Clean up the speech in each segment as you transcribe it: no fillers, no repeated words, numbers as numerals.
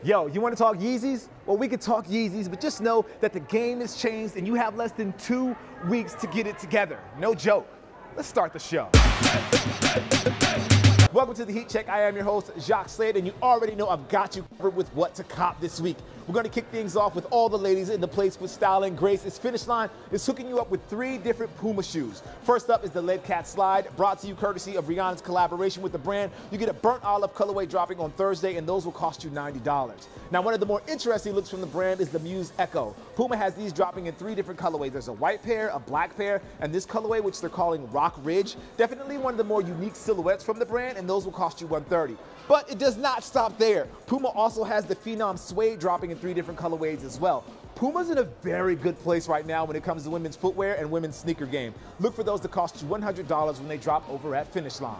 Yo, you want to talk Yeezys? Well, we could talk Yeezys, but just know that the game has changed and you have less than 2 weeks to get it together. No joke. Let's start the show. Welcome to the Heat Check. I am your host, Jacques Slade, and you already know I've got you covered with what to cop this week. We're going to kick things off with all the ladies in the place with style and grace. Its Finish Line is hooking you up with 3 different Puma shoes. First up is the LEADCAT Slide, brought to you courtesy of Rihanna's collaboration with the brand. You get a burnt olive colorway dropping on Thursday, and those will cost you $90. Now, one of the more interesting looks from the brand is the MUSE Echo. Puma has these dropping in 3 different colorways. There's a white pair, a black pair, and this colorway, which they're calling Rock Ridge. Definitely one of the more unique silhouettes from the brand, and those will cost you $130. But it does not stop there. Puma also has the PHENOM Suede dropping in 3 different colorways as well. Puma's in a very good place right now when it comes to women's footwear and women's sneaker game. Look for those to cost you $100 when they drop over at Finish Line.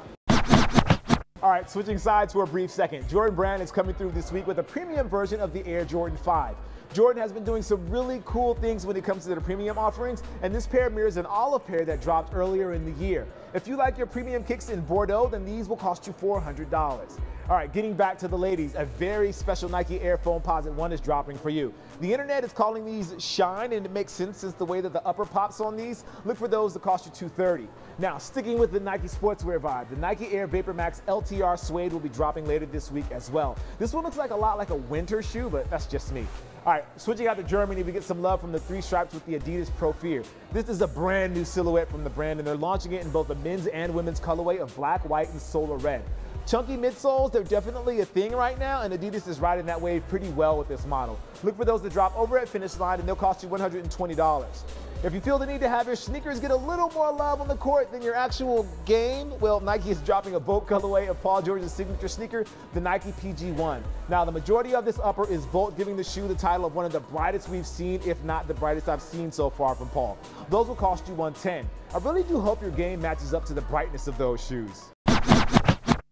All right, switching sides for a brief second. Jordan Brand is coming through this week with a premium version of the Air Jordan 5. Jordan has been doing some really cool things when it comes to their premium offerings, and this pair mirrors an olive pair that dropped earlier in the year. If you like your premium kicks in Bordeaux, then these will cost you $400. All right, getting back to the ladies, a very special Nike Air Foamposite 1 is dropping for you. The internet is calling these shine, and it makes sense since the way that the upper pops on these. Look for those to cost you $230. Now, sticking with the Nike sportswear vibe, the Nike Air Vapormax LTR Suede will be dropping later this week as well. This one looks like a lot like a winter shoe, but that's just me. All right, switching out to Germany, we get some love from the 3 stripes with the adidas PROPHERE. This is a brand new silhouette from the brand, and they're launching it in both the men's and women's colorway of black, white, and solar red. Chunky midsoles, they're definitely a thing right now, and Adidas is riding that wave pretty well with this model. Look for those to drop over at Finish Line, and they'll cost you $120. If you feel the need to have your sneakers get a little more love on the court than your actual game, well, Nike is dropping a Volt colorway of Paul George's signature sneaker, the Nike PG1. Now, the majority of this upper is Volt, giving the shoe the title of one of the brightest we've seen, if not the brightest I've seen so far from Paul. Those will cost you $110. I really do hope your game matches up to the brightness of those shoes.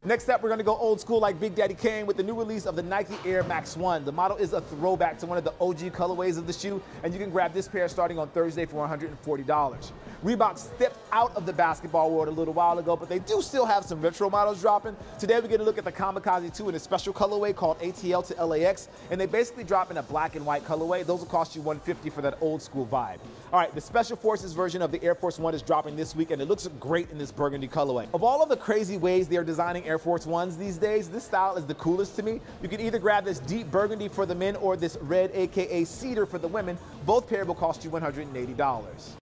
Next up, we're going to go old school like Big Daddy Kane with the new release of the Nike Air Max 1. The model is a throwback to one of the OG colorways of the shoe, and you can grab this pair starting on Thursday for $140. Reebok stepped out of the basketball world a little while ago, but they do still have some retro models dropping. Today, we get a look at the Kamikaze 2 in a special colorway called ATL to LAX, and they basically drop in a black and white colorway. Those will cost you $150 for that old school vibe. All right, the Special Forces version of the Air Force 1 is dropping this week, and it looks great in this burgundy colorway. Of all of the crazy ways they are designing Air Force 1s these days, this style is the coolest to me. You can either grab this deep burgundy for the men or this red, aka cedar, for the women. Both pairs will cost you $180.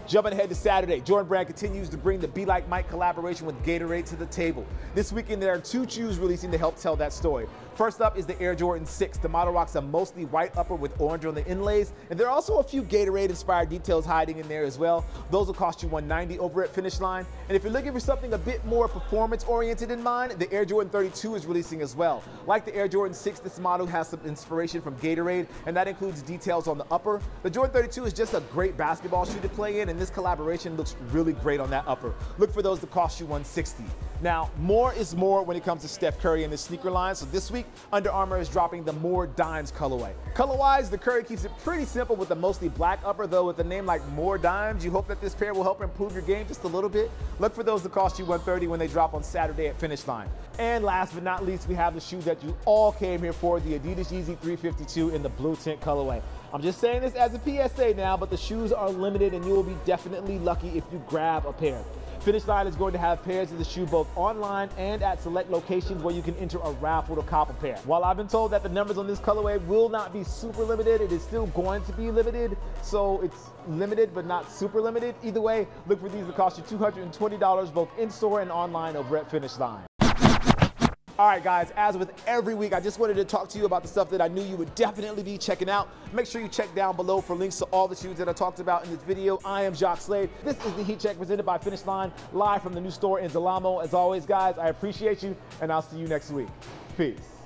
Jumping ahead to Saturday, Jordan Brand continues to bring the Be Like Mike collaboration with Gatorade to the table. This weekend, there are 2 shoes releasing to help tell that story. First up is the Air Jordan 6. The model rocks a mostly white upper with orange on the inlays, and there are also a few Gatorade-inspired details hiding in there as well. Those will cost you $190 over at Finish Line. And if you're looking for something a bit more performance-oriented in mind, the Air Jordan 32 is releasing as well. Like the Air Jordan 6, this model has some inspiration from Gatorade, and that includes details on the upper. The Jordan 32 is just a great basketball shoe to play in, and this collaboration looks really great on that upper. Look for those to cost you $160. Now, more is more when it comes to Steph Curry and the sneaker line, so this week, Under Armour is dropping the More Dimes colorway. Color-wise, the Curry keeps it pretty simple with a mostly black upper, though with a name like More Dimes, you hope that this pair will help improve your game just a little bit. Look for those to cost you $130 when they drop on Saturday at Finish Line. And last but not least, we have the shoe that you all came here for, the adidas Yeezy 352 in the blue tint colorway. I'm just saying this as a PSA now, but the shoes are limited and you will be definitely lucky if you grab a pair. Finish Line is going to have pairs of the shoe both online and at select locations where you can enter a raffle to cop a pair. While I've been told that the numbers on this colorway will not be super limited, it is still going to be limited, so it's limited but not super limited. Either way, look for these to cost you $220 both in-store and online over at Finish Line. All right, guys, as with every week, I just wanted to talk to you about the stuff that I knew you would definitely be checking out. Make sure you check down below for links to all the shoes that I talked about in this video. I am Jacques Slade. This is the Heat Check presented by Finish Line, live from the new store in Zalamo. As always, guys, I appreciate you, and I'll see you next week. Peace.